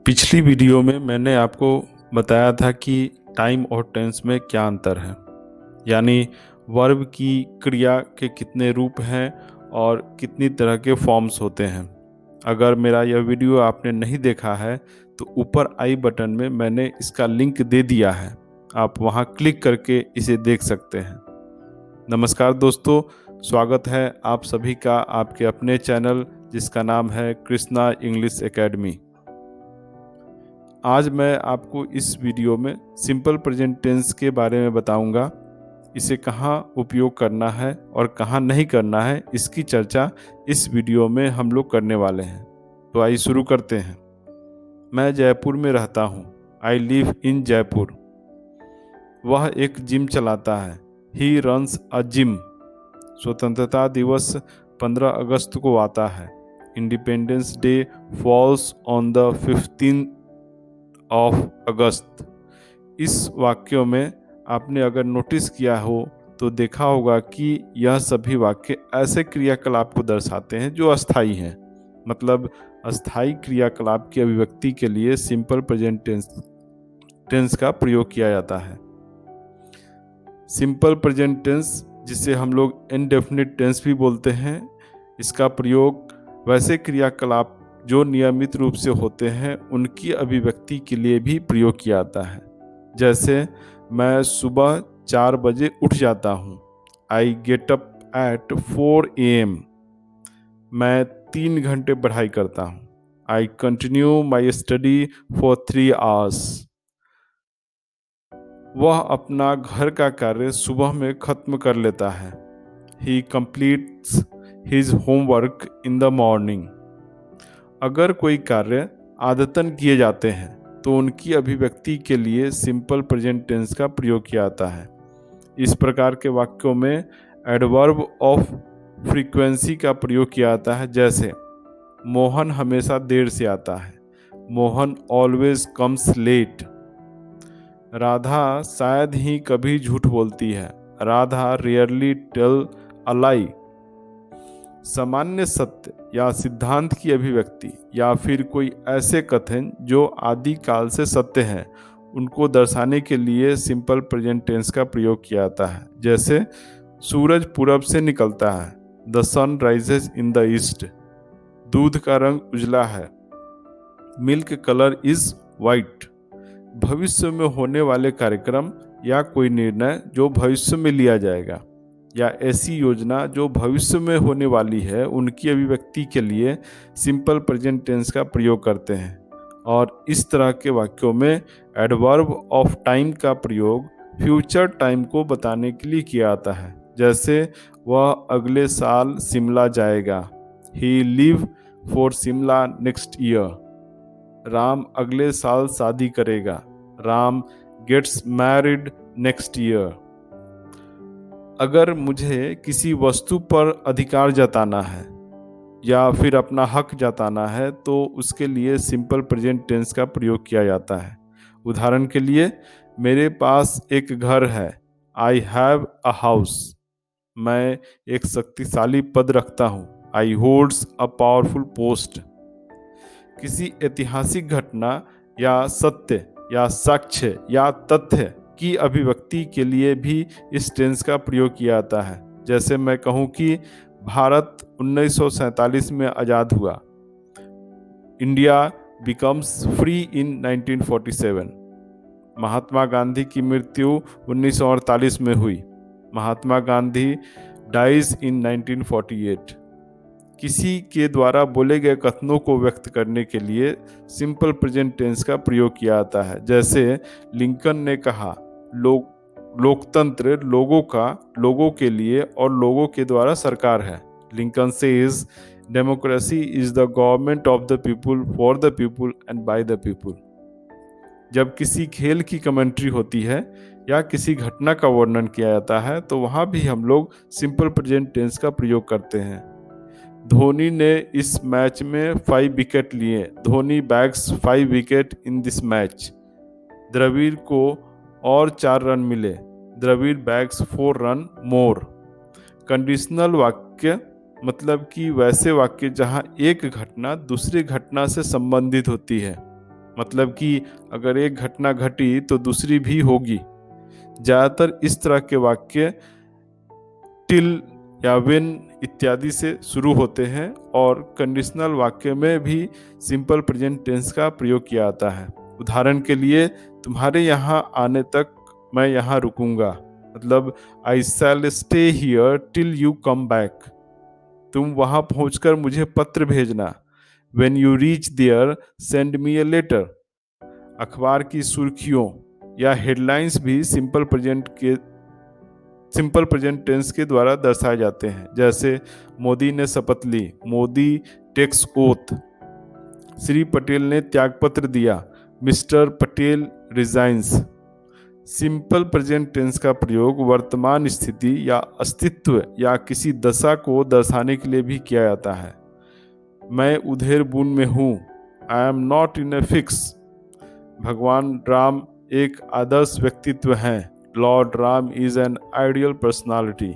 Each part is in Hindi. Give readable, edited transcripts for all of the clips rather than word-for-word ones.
पिछली वीडियो में मैंने आपको बताया था कि टाइम और टेंस में क्या अंतर है, यानी वर्ब की क्रिया के कितने रूप हैं और कितनी तरह के फॉर्म्स होते हैं। अगर मेरा यह वीडियो आपने नहीं देखा है तो ऊपर आई बटन में मैंने इसका लिंक दे दिया है, आप वहां क्लिक करके इसे देख सकते हैं। नमस्कार दोस्तों, स्वागत है आप सभी का आपके अपने चैनल जिसका नाम है कृष्णा इंग्लिश एकेडमी। आज मैं आपको इस वीडियो में सिंपल प्रेजेंट टेंस के बारे में बताऊंगा। इसे कहाँ उपयोग करना है और कहाँ नहीं करना है, इसकी चर्चा इस वीडियो में हम लोग करने वाले हैं। तो आइए शुरू करते हैं। मैं जयपुर में रहता हूँ। I live in Jaipur. वह एक जिम चलाता है। He runs a gym. स्वतंत्रता दिवस 15 अगस्त को आता है। Independence day falls on the 15 of अगस्त। इस वाक्यों में आपने अगर नोटिस किया हो तो देखा होगा कि यह सभी वाक्य ऐसे क्रियाकलाप को दर्शाते हैं जो अस्थायी हैं। मतलब अस्थायी क्रियाकलाप की अभिव्यक्ति के लिए सिंपल प्रेजेंट टेंस का प्रयोग किया जाता है। सिंपल प्रेजेंट टेंस, जिसे हम लोग इनडेफिनिट टेंस भी बोलते हैं, इसका प्रयोग वैसे क्रियाकलाप जो नियमित रूप से होते हैं उनकी अभिव्यक्ति के लिए भी प्रयोग किया जाता है। जैसे मैं सुबह 4 बजे उठ जाता हूँ। I get up at 4 AM। मैं 3 घंटे पढ़ाई करता हूँ। I continue my study for 3 hours। वह अपना घर का कार्य सुबह में खत्म कर लेता है। He completes his homework in the morning. अगर कोई कार्य आदतन किए जाते हैं तो उनकी अभिव्यक्ति के लिए सिंपल प्रेजेंट टेंस का प्रयोग किया जाता है। इस प्रकार के वाक्यों में एडवर्ब ऑफ फ्रीक्वेंसी का प्रयोग किया जाता है। जैसे मोहन हमेशा देर से आता है। Mohan always comes late. Radha शायद ही कभी झूठ बोलती है। Radha rarely tell a lie. सामान्य सत्य या सिद्धांत की अभिव्यक्ति या फिर कोई ऐसे कथन जो आदि काल से सत्य हैं, उनको दर्शाने के लिए सिंपल प्रेजेंट टेंस का प्रयोग किया जाता है। जैसे सूरज पूरब से निकलता है। The sun rises in the east. दूध का रंग उजला है। Milk colour is white. भविष्य में होने वाले कार्यक्रम या कोई निर्णय जो भविष्य में लिया जाएगा या ऐसी योजना जो भविष्य में होने वाली है, उनकी अभिव्यक्ति के लिए सिंपल प्रेजेंट टेंस का प्रयोग करते हैं। और इस तरह के वाक्यों में एडवर्ब ऑफ टाइम का प्रयोग फ्यूचर टाइम को बताने के लिए किया जाता है। जैसे वह अगले साल शिमला जाएगा। He leave for Shimla next year. Ram अगले साल शादी करेगा। Ram gets married next year. अगर मुझे किसी वस्तु पर अधिकार जताना है या फिर अपना हक जताना है तो उसके लिए सिंपल प्रेजेंट टेंस का प्रयोग किया जाता है। उदाहरण के लिए, मेरे पास एक घर है। I have a house. मैं एक शक्तिशाली पद रखता हूँ। आई होल्ड्स अ पावरफुल पोस्ट। किसी ऐतिहासिक घटना या सत्य या साक्ष्य या तथ्य की अभिव्यक्ति के लिए भी इस टेंस का प्रयोग किया जाता है। जैसे मैं कहूँ कि भारत 1947 में आज़ाद हुआ। India becomes free in 1947। Mahatma Gandhi की मृत्यु 1948 में हुई। Mahatma Gandhi dies in 1948। किसी के द्वारा बोले गए कथनों को व्यक्त करने के लिए सिंपल प्रेजेंट टेंस का प्रयोग किया जाता है। जैसे लिंकन ने कहा, लोकतंत्र लोगों के लिए और लोगों के द्वारा सरकार है। Lincoln says, democracy is the government of the people, for the people and by the people. जब किसी खेल की कमेंट्री होती है या किसी घटना का वर्णन किया जाता है तो वहां भी हम लोग सिंपल प्रेजेंट टेंस का प्रयोग करते हैं। धोनी ने इस मैच में 5 विकेट लिए। Dhoni bags 5 wicket in this match. Dravid को और 4 रन मिले। Dravid bags 4 run more. Conditional वाक्य मतलब कि वैसे वाक्य जहां एक घटना दूसरी घटना से संबंधित होती है। मतलब कि अगर एक घटना घटी तो दूसरी भी होगी। ज़्यादातर इस तरह के वाक्य टिल या व्हेन इत्यादि से शुरू होते हैं और कंडीशनल वाक्य में भी सिंपल प्रेजेंट टेंस का प्रयोग किया जाता है। उदाहरण के लिए, तुम्हारे यहाँ आने तक मैं यहाँ रुकूंगा, मतलब I shall stay here till you come back. तुम वहां पहुंचकर मुझे पत्र भेजना। When you reach there, send me a letter. अखबार की सुर्खियों या हेडलाइंस भी सिंपल प्रेजेंट टेंस के द्वारा दर्शाए जाते हैं। जैसे मोदी ने शपथ ली, मोदी टेक्स ओथ। श्री पटेल ने त्यागपत्र दिया, mister Patel resigns. Simple present tense का प्रयोग वर्तमान स्थिति या अस्तित्व या किसी दशा को दर्शाने के लिए भी किया जाता है। मैं उधेड़बुन में हूँ, I am not in a fix. भगवान राम एक आदर्श व्यक्तित्व हैं, Lord Ram is an ideal personality.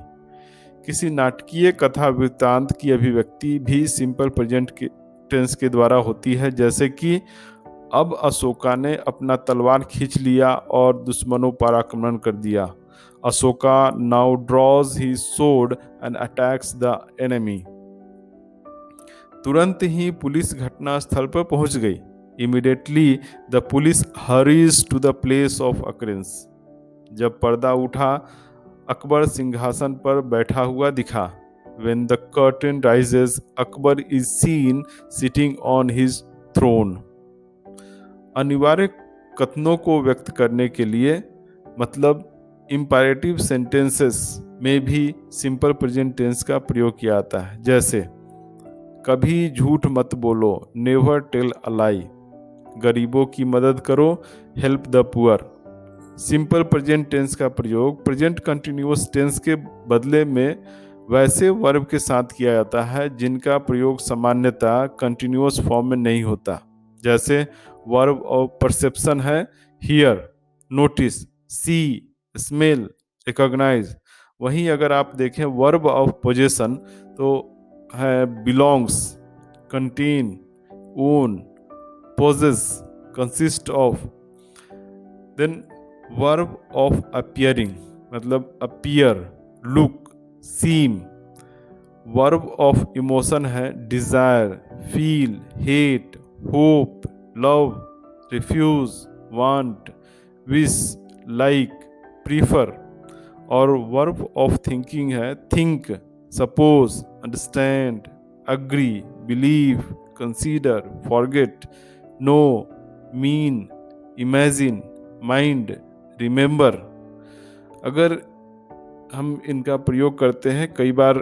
किसी नाटकीय कथा वृत्तांत की अभिव्यक्ति भी सिंपल प्रेजेंट टेंस के द्वारा होती है। जैसे कि अब अशोका ने अपना तलवार खींच लिया और दुश्मनों पर आक्रमण कर दिया। Ashoka now draws his sword and attacks the enemy. तुरंत ही पुलिस घटना स्थल पर पहुंच गई। Immediately the police hurries to the place of occurrence. जब पर्दा उठा, अकबर सिंहासन पर बैठा हुआ दिखा। When the curtain rises, Akbar is seen sitting on his throne. अनिवार्य कथनों को व्यक्त करने के लिए, मतलब इंपैरेटिव सेंटेंसेस में भी सिंपल प्रेजेंट टेंस का प्रयोग किया जाता है। जैसे कभी झूठ मत बोलो, नेवर टेल अ लाई। गरीबों की मदद करो, help the poor. Simple present tense का प्रयोग प्रेजेंट कंटिन्यूअस टेंस के बदले में वैसे वर्ब के साथ किया जाता है जिनका प्रयोग सामान्यतः कंटिन्यूअस फॉर्म में नहीं होता। जैसे वर्ब ऑफ परसेप्शन है hear, notice, see, smell, recognise. वहीं अगर आप देखें वर्ब ऑफ पोजेशन तो है belongs, contain, own, possess, consist of. Then verb of appearing, मतलब appear, look, seem. Verb of emotion है desire, feel, hate, hope, love, refuse, want, wish, like, prefer. और वर्ब ऑफ थिंकिंग है think, suppose, understand, agree, believe, consider, forget, know, mean, imagine, mind, remember. अगर हम इनका प्रयोग करते हैं, कई बार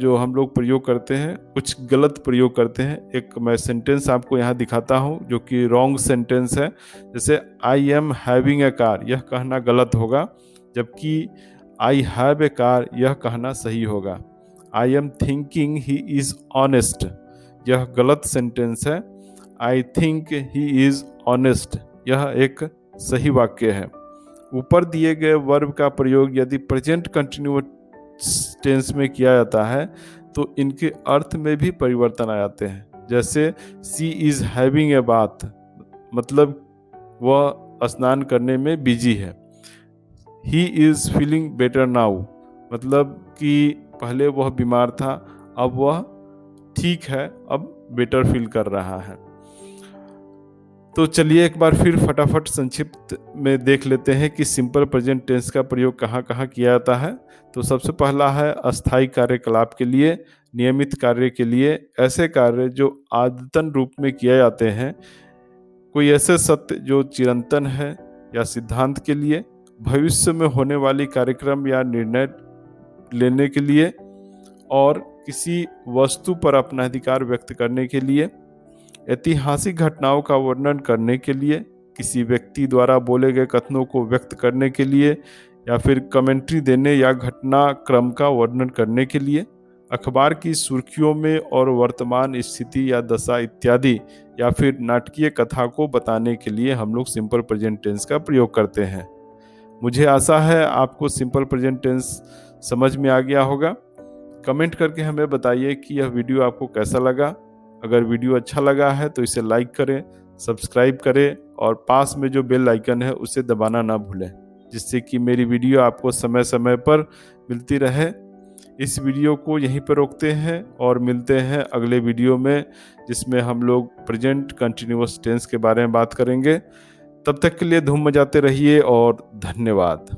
जो हम लोग प्रयोग करते हैं कुछ गलत प्रयोग करते हैं। एक मैं सेंटेंस आपको यहाँ दिखाता हूँ जो कि रॉन्ग सेंटेंस है। जैसे I am having a car, यह कहना गलत होगा, जबकि आई हैव ए कार यह कहना सही होगा। I am thinking he is honest, यह गलत सेंटेंस है। I think he is honest, यह एक सही वाक्य है। ऊपर दिए गए वर्ब का प्रयोग यदि प्रेजेंट कंटिन्यूअस टेंस में किया जाता है तो इनके अर्थ में भी परिवर्तन आ जाते हैं। जैसे सी इज हैविंग ए बाथ, मतलब वह स्नान करने में बिजी है। He is feeling better now, मतलब कि पहले वह बीमार था, अब वह ठीक है, अब बेटर फील कर रहा है। तो चलिए एक बार फिर फटाफट संक्षिप्त में देख लेते हैं कि सिंपल प्रेजेंट टेंस का प्रयोग कहाँ कहाँ किया जाता है। तो सबसे पहला है अस्थायी कार्यकलाप के लिए, नियमित कार्य के लिए, ऐसे कार्य जो आदतन रूप में किए जाते हैं, कोई ऐसे सत्य जो चिरंतन है या सिद्धांत के लिए, भविष्य में होने वाली कार्यक्रम या निर्णय लेने के लिए, और किसी वस्तु पर अपना अधिकार व्यक्त करने के लिए, ऐतिहासिक घटनाओं का वर्णन करने के लिए, किसी व्यक्ति द्वारा बोले गए कथनों को व्यक्त करने के लिए, या फिर कमेंट्री देने या घटनाक्रम का वर्णन करने के लिए, अखबार की सुर्खियों में और वर्तमान स्थिति या दशा इत्यादि, या फिर नाटकीय कथा को बताने के लिए हम लोग सिंपल प्रेजेंट टेंस का प्रयोग करते हैं। मुझे आशा है आपको सिंपल प्रेजेंट टेंस समझ में आ गया होगा। कमेंट करके हमें बताइए कि यह वीडियो आपको कैसा लगा। अगर वीडियो अच्छा लगा है तो इसे लाइक करें, सब्सक्राइब करें और पास में जो बेल आइकन है उसे दबाना ना भूलें, जिससे कि मेरी वीडियो आपको समय समय पर मिलती रहे। इस वीडियो को यहीं पर रोकते हैं और मिलते हैं अगले वीडियो में, जिसमें हम लोग प्रेजेंट कंटिन्यूअस टेंस के बारे में बात करेंगे। तब तक के लिए धूम मचाते रहिए और धन्यवाद।